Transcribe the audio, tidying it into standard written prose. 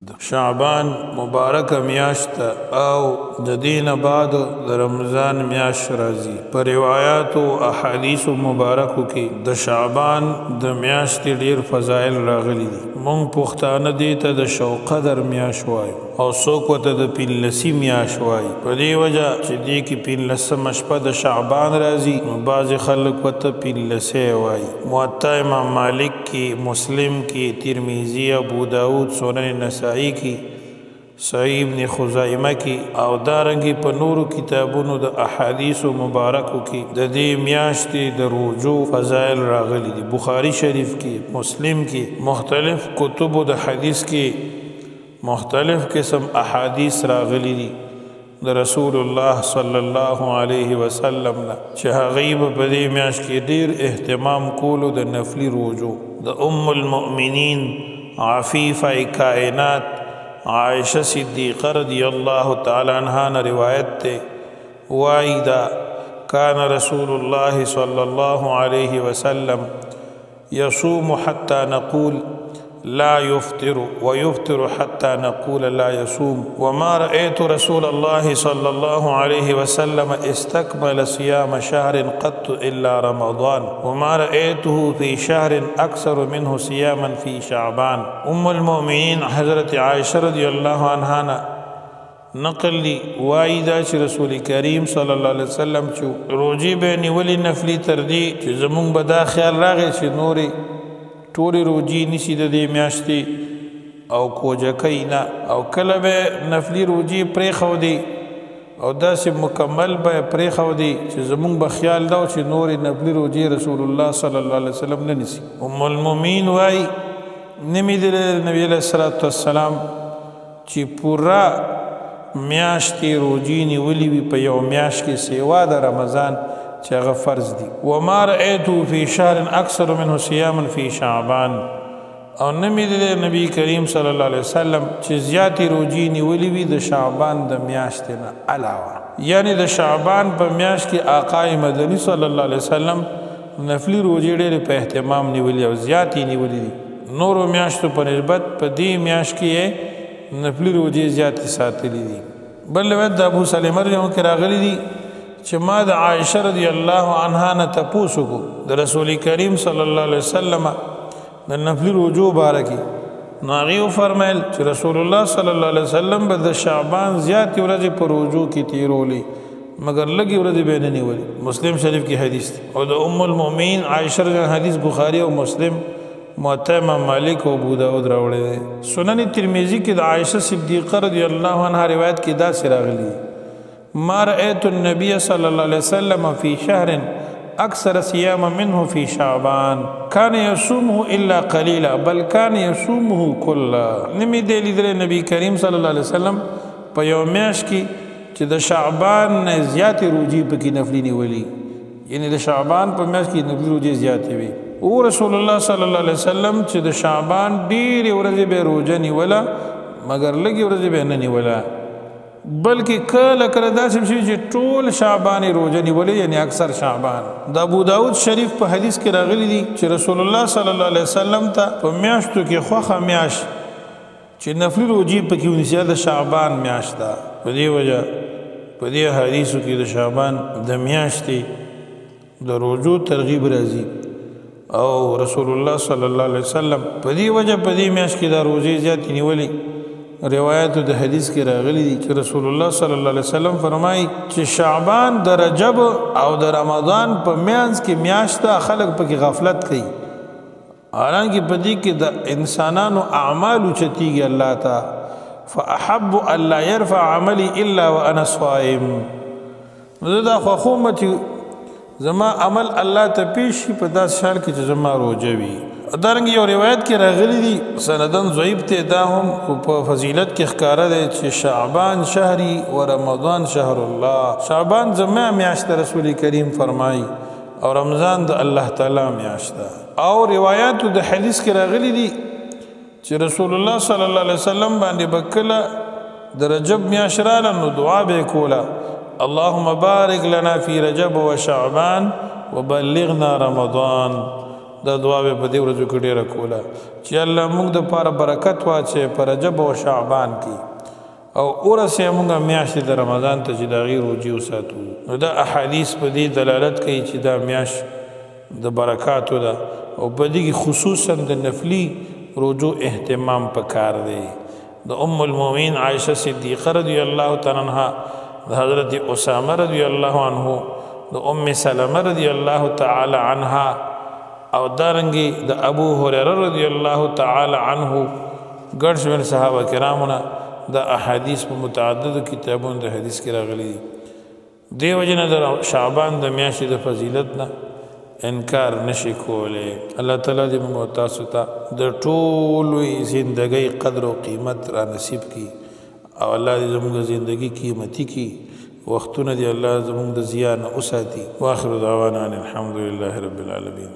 شعبان مبارک میاشت او د دین بعد د رمضان میاشت راځي په روایت او احادیث مبارکو کې د شعبان د میاشت ډیر فضایل راغلي دي. مونږ پښتانه دي ته د شوق قدر میاشت وای او څوک وته د پیلسی میاشت وای. په دې وجہ چې دې کې پیلسم شپه د شعبان راځي نو بعض خلک وته پیلسی وای. موطا امام مالک کې، مسلم کې، ترمذی، ابو داود، سنن نسائی کی، صحیح ابن خزیمه کی او دارنګي په نورو کتابونو د احادیث مبارکو کې د دې میاشتې د روزو فضایل راغلي دي. بخاری شریف کې، مسلم کې، مختلف کتبو د حدیث کې مختلف قسم احادیث راغلي دي د رسول الله صلی الله علیه وسلم نه چې هغه په دې میاشت کې ډیر اهتمام کولو د نفلی روزو. د ام المؤمنین عفیفه کائنات عائشہ صدیقہ رضی اللہ تعالی عنہ نے روایت تے وائدہ کان رسول اللہ صلی اللہ علیہ وسلم یصوم حتی نقول لا يفطر ويفطر حتى نقول لا يصوم وما رأيت رسول الله صلى الله عليه وسلم استكمل صيام شهر قط إلا رمضان وما رأيته في شهر أكثر منه صياما في شعبان. ام المؤمنین حضرت عائشہ رضی اللہ عنہا نقل لی وایدا چې رسول کریم صلی الله علیه وسلم چې روزي به نیولي نفلی تر دې چې زمونږ به دا خیال راغی چې نورې ټولې روزي نیسي د دې میاشتې او کوجکۍ نه او کله به نفلي روزي پرېښودې او داسې مکمل به یې پرېښودې چې زمونږ به خیال دا چې نورې نفلي روزي رسول الله صلی الله علیه وسلم نه نیسي. ام المؤمنین وایي نه مې لیدلی نبي علیه الصلاة والسلام چې پوره میاشتې روزي نیولي وي په یو میاشت کې سیوا د رمضان چې هغه فرض دي. وما رأيته في شهر اکثر منه صياما في شعبان او نمی دلی نبی کریم صلی الله علیه وسلم چې زیاتی روزي نیولي وي د شعبان د میاشتې نه علاوه. یعنی د شعبان په میاشت کې آقای مدنی صلی الله علیه وسلم نفلی روزي ډېرې په اهتمام نیولي او زیاتی نیولي دي. نورو میاشتو په نسبت په دې میاشت کې نفلی روزي زیاتی ساتلي دي. بل روایت د ابو سلمہ رضی الله عنه راغلي دي چې ما د عائشہ رضی الله عنها نه تپوسو کو د رسول کریم صلی الله علیه وسلم د نفلی روزو بارکی نو هغې وفرمیل چې رسول الله صلی الله علیه وسلم به د شعبان زیاتې ورځې په روزو کې تیرولې مگر لږې ورځې به یې نه نیولې. مسلم شریف کی حدیث دی او د ام المؤمنین عائشہ رضی حدیث بخاری او مسلم، موطا امام مالک او ابو داود راوړی دی. سنن ترمذی کې د عائشہ صدیقہ رضی الله عنها روایت کې داسې راغلی دی ما رأيت النبي صلى الله عليه وسلم في شهر أكثر صياما منه في شعبان كان يصومه إلا قليلا بل كان يصومه كله. نمی دی لیدلی نبی کریم صلی الله علیه وسلم په یو میاشت کې چې د شعبان نه زیاتې روزي پکې نفلي نیولي، یعنی د شعبان په میاشت کې نفلي روزي زیاتې وي. او رسول الله صلی الله علیه وسلم چې د شعبان ډېرې ورځې به روزه نیوله مگر لږې ورځې به نه نیوله، بلکې کله کله داسې شي چې ټول شعبان روزه نیولې، یعنی اکثر شعبان. د ابو داود شریف په حدیث کې راغلی دي چې رسول الله صلی الله علیه وسلم ته په میاشتو کې خوښه میاشت چې نفلي روزي پکې ونیسي د شعبان میاشت ده. په دې وجه په دې حدیثو کې د شعبان د میاشتې د روزو ترغیب راځي او رسول الله صلی الله علیه وسلم په دې وجه په دې میاشت کې د روزي زیاتې نیولې. روایت د حدیث کې راغلی دي چې رسول الله صلی الله علیه وسلم فرمایي چې شعبان د رجب او د رمضان په میانس کې میاشت ده خلک پکې غفلت کوي، حالانکه په دې کې د انسانانو اعمال اوچتېږي الله ته. فاحب ان لا يرفع عملي الا وانا صائم. زه دا خوښوم چې زما عمل الله ته پیش شي په داسې حال کې چې زما روزه وي. دارنګه یو روایت کې راغلی دي سندن ضعیف ته دا هم خو په فضیلت کې ښکاره دی چې شعبان شهری و رمضان شهر الله. شعبان زما میاشت رسول کریم فرمایي او رمضان د الله تعالی میاشت ده. او روایاتو د حدیث کې راغلی دي چې رسول الله صلی الله علیه وسلم باندې بکله د رجب میاشت راغله نو دعا به کوله اللهم بارک لنا فی رجب و شعبان وبلغنا رمضان دا دعا به په دې ورځو کې ډېره کوله چې الله موږ دپاره برکت واچوي په رجب او شعبان کې او ورسې موږ میاشتې د رمضان ته چې د هغې روجې وساتو نو دا احادیث په دې دلالت کوي چې دا میاشت د برکاتو ده او په دې کې خصوصا د نفلي روجو اهتمام پکار دی د ام المؤمنین عائشہ صدیقہ رضی الله تعالی عنها د حضرت اسامه رضی الله عنه د ام سلمہ رضی الله تعالی عنها او دارنګي د ابو هريره رضی الله تعالی عنه ګڼ شمېر صحابه کرامونه د احادیث په متعددو کتابونو د حدیث کې راغلي دی وجنه د شعبان د میاشتې د فضیلت نه انکار نشي کولی الله تعالی دې موږ تاسو ته د ټولې زندګۍ قدر او قیمت را نصیب کړي او الله دې زموږ زندگی قیمتي کړي وختونه دې الله زموږ د زیان وساتي واخر دعوانا الحمد لله رب العالمین